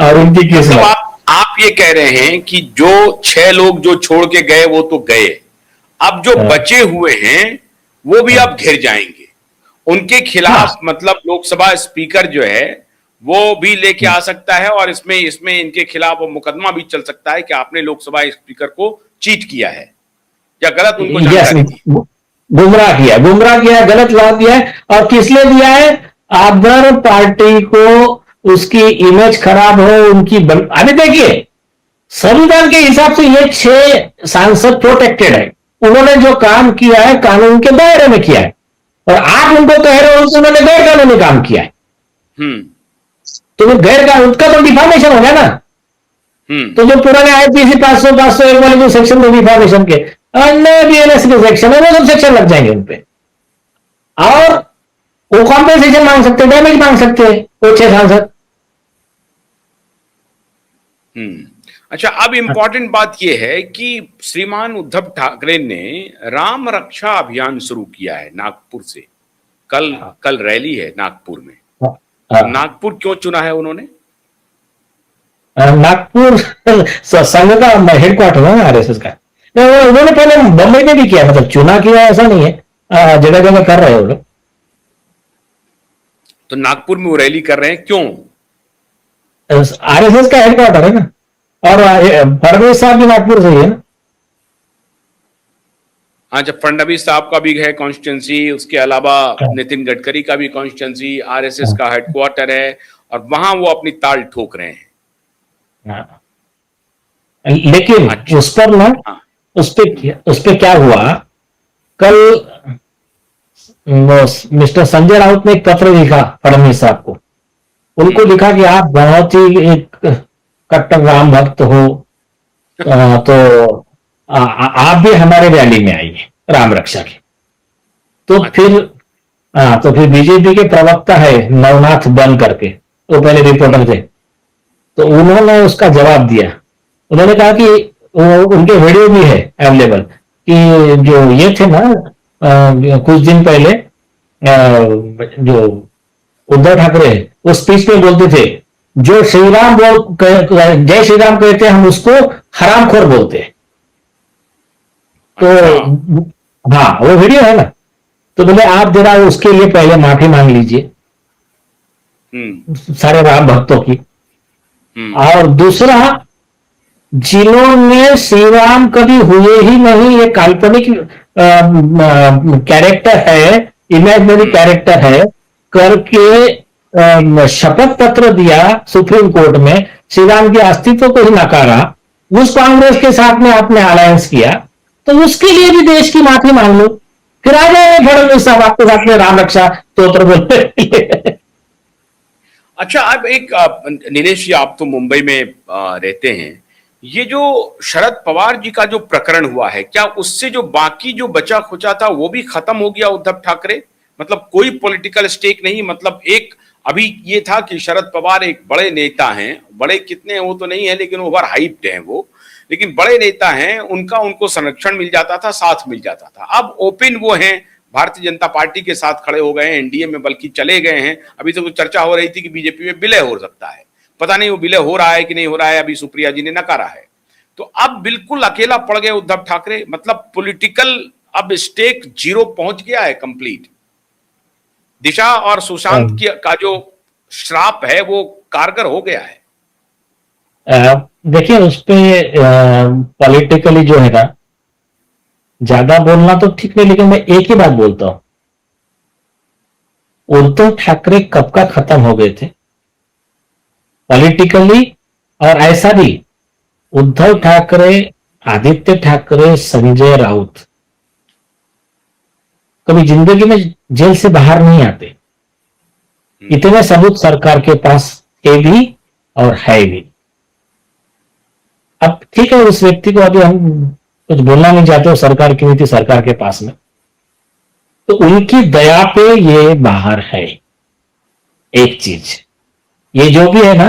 और उनकी मतलब किस्मत। आप ये कह रहे हैं कि जो 6 लोग जो छोड़ के गए वो तो गए, अब जो हाँ बचे हुए हैं वो भी हाँ अब घिर जाएंगे। उनके हाँ। खिलाफ मतलब लोकसभा स्पीकर जो है वो भी लेके आ सकता है, और इसमें इसमें इनके खिलाफ वो मुकदमा भी चल सकता है कि आपने लोकसभा स्पीकर को चीट किया है या गलत उनको यस, जानकारी दी। गुमराह किया, गलत ला दिया है। और किस लिए दिया है? अदर पार्टी को उसकी इमेज खराब हो, अभी देखिए, संविधान के हिसाब से ये 6 सांसद प्रोटेक्टेड है। उन्होंने जो काम किया है कानून के दायरे में किया है, और आप उनको कह रहे हो कि उन्होंने गैर कानूनी काम किया है। हम्म। तो वो गैर कानून का तो डिफामेशन हो गया ना। हम्म। तो जो पुराने आईपीसी 500 वाले जो सेक्शन थे डिफामेशन के, नए बीएनएस के सेक्शन है, वो सब सेक्शन लग जाएंगे उनपे। और वो कॉम्पेंसेशन मांग सकते हैं, डैमेज मांग सकते हैं वो 6 सांसद। हम्म। अच्छा, अब इम्पोर्टेंट बात यह है कि श्रीमान उद्धव ठाकरे ने राम रक्षा अभियान शुरू किया है नागपुर से। कल कल रैली है नागपुर में। तो नागपुर क्यों चुना है उन्होंने? नागपुर संघ का हेडक्वार्टर है ना आरएसएस का। उन्होंने पहले बम्बई में भी किया, मतलब चुना किया ऐसा नहीं है, जगह जगह कर रहे हैं वो लोग। तो नागपुर में वो रैली कर रहे हैं क्यों? आरएसएस का हेडक्वार्टर है ना। और फडणवीस साहब भी नागपुर से ही है ना। हाँ, जब फडणवीस साहब का भी है कॉन्स्टिट्यूंसी, उसके अलावा नितिन गडकरी का भी कॉन्स्टिट्यूंसी, आरएसएस का हेडक्वार्टर है, और वहां वो अपनी ताल ठोक रहे हैं। हाँ। लेकिन अच्छा। उस पर ना, हाँ। उस पे क्या हुआ कल? मिस्टर संजय राउत ने एक पत्र लिखा फडणवीस साहब को। उनको हम्म। लिखा कि आप बहुत ही एक कट्टर राम भक्त हो, तो आप भी हमारे रैली में आइए राम रक्षा की। तो फिर, अच्छा। हाँ, तो फिर बीजेपी के प्रवक्ता है नवनाथ बन करके, वो पहले रिपोर्टर थे, तो उन्होंने उसका जवाब दिया। उन्होंने कहा कि उनके वीडियो भी है अवेलेबल, कि जो ये थे ना, कुछ दिन पहले जो उद्धव ठाकरे वो स्पीच में बोलते थे, जो जय श्री राम कहते हैं हम उसको हरामखोर बोलते हैं। अच्छा। तो हाँ, वो वीडियो है ना। तो बोले आप जरा उसके लिए पहले माफी मांग लीजिए हम्म। सारे राम भक्तों की। हम्म। और दूसरा, जिन्होंने श्री राम कभी हुए ही नहीं, ये काल्पनिक कैरेक्टर है, इमेजिनरी हम्म। कैरेक्टर है करके शपथ पत्र दिया सुप्रीम कोर्ट में, श्री राम के अस्तित्व को ही नकारा, उस कांग्रेस के साथ में आपने अलायंस किया, तो उसके लिए भी देश की माफी मांग लो। फिर आ जाए फडणवीस साहब आपके साथ में राम रक्षा स्त्रोत्र बोलते। अच्छा, अब एक नीलेश जी, आप तो मुंबई में रहते हैं। ये जो शरद पवार जी का जो प्रकरण हुआ है, क्या उससे जो बाकी जो बचा खुचा था वो भी खत्म हो गया उद्धव ठाकरे? मतलब कोई पॉलिटिकल स्टेक नहीं, मतलब एक अभी ये था कि शरद पवार एक बड़े नेता हैं, बड़े कितने हैं वो तो नहीं है, लेकिन ओवर हाइप्ड हैं वो, लेकिन बड़े नेता हैं, उनका उनको संरक्षण मिल जाता था, साथ मिल जाता था। अब ओपन वो हैं, भारतीय जनता पार्टी के साथ खड़े हो गए हैं, एनडीए में बल्कि चले गए हैं। अभी तो चर्चा हो रही थी कि बीजेपी में विलय हो सकता है, पता नहीं वो विलय हो रहा है कि नहीं हो रहा है, अभी सुप्रिया जी ने नकारा है। तो अब बिल्कुल अकेला पड़ गए उद्धव ठाकरे, मतलब पॉलिटिकल अब स्टेक जीरो पहुंच गया है कंप्लीट। दिशा और सुशांत की का जो श्राप है वो कारगर हो गया है। देखिए, उस पे पॉलिटिकली जो है ना, ज्यादा बोलना तो ठीक नहीं, लेकिन मैं एक ही बात बोलता हूं, उद्धव ठाकरे कब का खत्म हो गए थे पॉलिटिकली। और ऐसा भी, उद्धव ठाकरे, आदित्य ठाकरे, संजय राउत कभी जिंदगी में जेल से बाहर नहीं आते। इतने सबूत सरकार के पास थे भी और है भी। अब ठीक है, उस व्यक्ति को अभी हम कुछ बोलना नहीं चाहते, सरकार की नीति सरकार के पास में, तो उनकी दया पे ये बाहर है। एक चीज, ये जो भी है ना,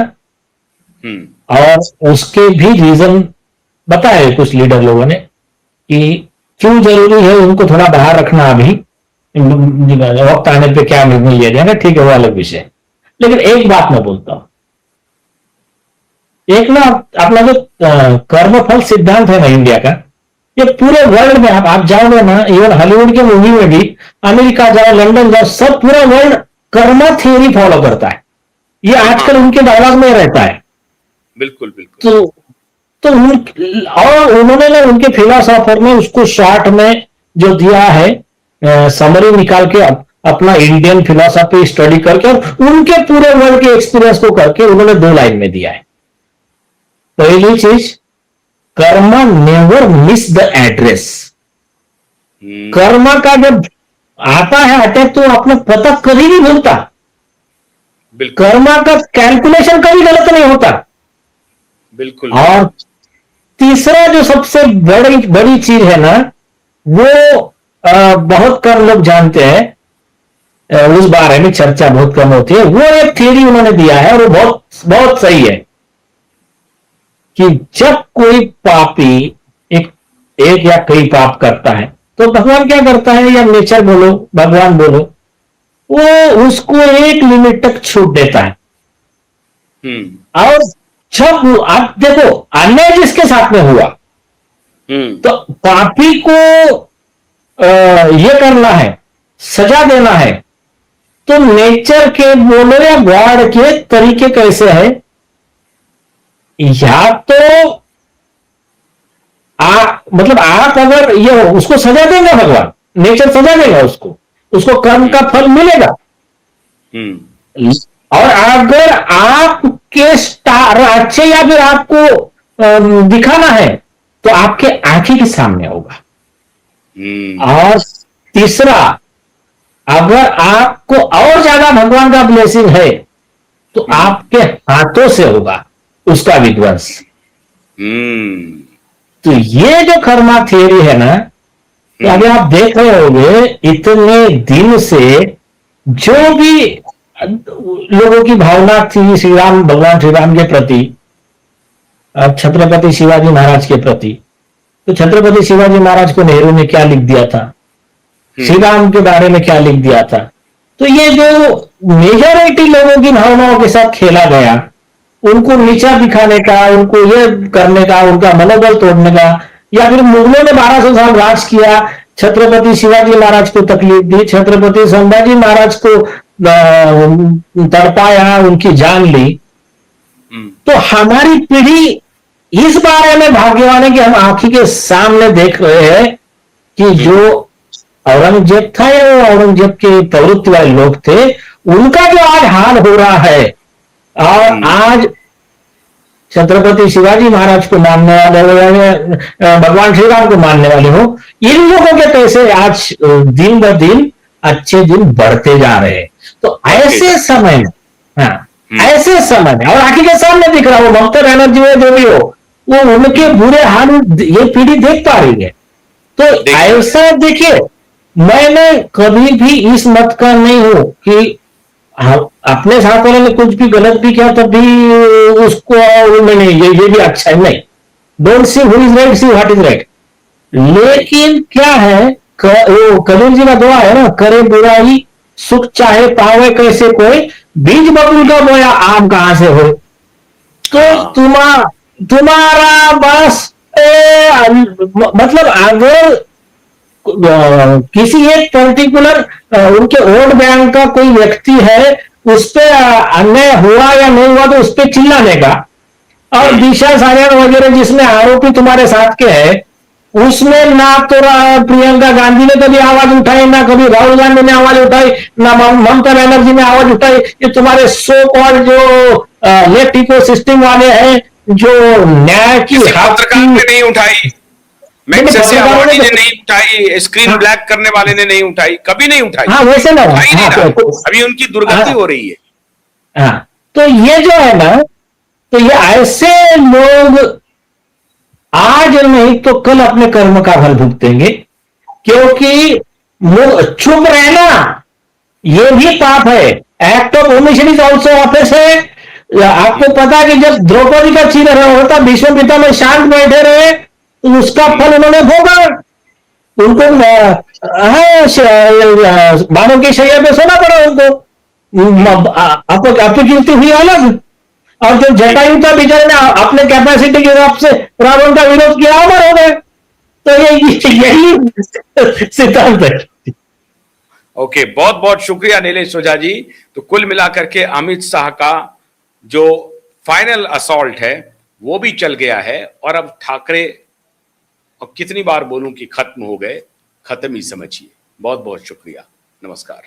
और उसके भी रीजन बताए कुछ लीडर लोगों ने कि क्यों जरूरी है उनको थोड़ा बाहर रखना। अभी वक्त आने पे क्या निर्णय लिया जाएगा, ठीक है, वो अलग विषय। लेकिन एक बात मैं बोलता हूं, एक ना अपना जो कर्मफल सिद्धांत है ना इंडिया का, ये पूरे वर्ल्ड में आप जाओगे ना, इवन हॉलीवुड के मूवी में भी, अमेरिका जाओ, लंदन जाओ, सब पूरा वर्ल्ड कर्मा थ्योरी फॉलो करता है। ये आजकल उनके डायलॉग में रहता है। बिल्कुल बिल्कुल। तो और उन्होंने ना, उनके फिलोसोफर ने उसको शॉर्ट में जो दिया है, समरी निकाल के अपना इंडियन फिलोसफी स्टडी करके और उनके पूरे वर्ल्ड के एक्सपीरियंस को करके उन्होंने 2 लाइन में दिया है। पहली चीज, Karma never miss the address. Karma का जब आता है अटैक तो अपना पता कभी नहीं भूलता। कर्मा का कैलकुलेशन कभी गलत नहीं होता। बिल्कुल। और तीसरा जो सबसे बड़ी चीज है ना, वो बहुत कम लोग जानते हैं, उस बारे में चर्चा बहुत कम होती है। वो एक थ्योरी उन्होंने दिया है और वो बहुत बहुत सही है कि जब कोई पापी एक या कई पाप करता है तो भगवान क्या करता है, या नेचर बोलो, भगवान बोलो, वो उसको एक लिमिट तक छूट देता है। और जब आप देखो अन्याय जिसके साथ में हुआ, तो पापी को ये करना है, सजा देना है, तो नेचर के बोलो या गॉड के तरीके कैसे है, या तो मतलब आप अगर ये हो, उसको सजा देंगे भगवान, नेचर सजा देगा उसको कर्म का फल मिलेगा। और अगर आपके स्टार अच्छे, या फिर आपको दिखाना है, तो आपके आंखी के सामने होगा। और तीसरा, अगर आपको और ज्यादा भगवान का ब्लेसिंग है तो आपके हाथों से होगा उसका विध्वंस। तो ये जो कर्मा थियरी है ना, तो अभी आप देख रहे होंगे इतने दिन से जो भी लोगों की भावना थी श्री राम, भगवान श्री राम के प्रति, छत्रपति शिवाजी महाराज के प्रति, तो छत्रपति शिवाजी महाराज को नेहरू ने क्या लिख दिया था, श्री राम के बारे में क्या लिख दिया था। तो ये जो मेजॉरिटी लोगों की भावनाओं के साथ खेला गया, उनको नीचा दिखाने का, उनको ये करने का, उनका मनोबल तोड़ने का, या फिर मुगलों ने 1200 साल राज किया, छत्रपति शिवाजी महाराज को तकलीफ दी, छत्रपति संभाजी महाराज को तड़पाया, उनकी जान ली। तो हमारी पीढ़ी इस बारे में भाग्यवान है कि हम आंखी के सामने देख रहे हैं कि जो औरंगजेब था या औरंगजेब के प्रवृत्ति वाले लोग थे, उनका जो आज हाल हो रहा है, और आज छत्रपति शिवाजी महाराज को मानने वाले, भगवान श्री राम को मानने वाले हो, इन लोगों के पैसे आज दिन ब दिन अच्छे दिन बढ़ते जा रहे हैं। तो ऐसे समय में, ऐसे समय में, और आंखी के सामने दिख रहा हो, ममता बनर्जी में जो भी हो, वो उनके बुरे हाल ये पीढ़ी देख पा रही है। तो ऐसा देखिए, मैंने कभी भी इस मत का नहीं हूं कि अपने साथ वाले ने कुछ भी गलत भी किया तब भी उसको नहीं, ये भी अच्छा है, नहीं। Don't see who is right, see what is right. लेकिन क्या है, वो कबीर जी का दुआ है ना, करे बुराई सुख चाहे पावे कैसे कोई, बीज बबूल का बोया आम कहां से हो। तो तुम्हारा बस मतलब अगर किसी एक पर्टिकुलर उनके वोट बैंक का कोई व्यक्ति है, उस पर अन्याय हुआ या नहीं हुआ तो उस पर चिल्लाने का, और दिशा सारियान वगैरह जिसमें आरोपी तुम्हारे साथ के हैं, उसमें ना तो प्रियंका गांधी ने कभी आवाज उठाई, ना कभी राहुल गांधी ने आवाज उठाई, ना ममता बनर्जी ने आवाज उठाई। ये तुम्हारे सो कॉल्ड जो लेफ्ट इको सिस्टम वाले हैं, जो न्याय की नहीं उठाई, मैक्सेसी ने नहीं उठाई, स्क्रीन ब्लैक करने वाले ने नहीं उठाई, कभी नहीं उठाई। हाँ, वैसे ना, अभी उनकी दुर्गति हो रही है। हाँ, तो ये जो है ना, तो ये ऐसे लोग आज नहीं तो कल अपने कर्म का फल भुगतेंगे, क्योंकि चुप रहना ये भी पाप है। Act of omission is also offence है। आपको पता है कि जब द्रौपदी का चीर होता, भीष्म पिता में शांत बैठे रहे, तो उसका फल उन्होंने भोगा। उनको बाणों की शैया पे सोना पड़ा, उनको अपकीर्ति हुई अलग। और जो जटायु था बेचारे ने अपने कैपेसिटी के हिसाब से रावण का विरोध किया, अमर हो गए। तो यही सिद्धांत है। ओके, बहुत बहुत शुक्रिया नीलेश ओझा जी। तो कुल मिलाकर के अमित शाह का जो फाइनल असॉल्ट है वो भी चल गया है, और अब ठाकरे, अब कितनी बार बोलूं कि खत्म हो गए, खत्म ही समझिए। बहुत बहुत शुक्रिया, नमस्कार।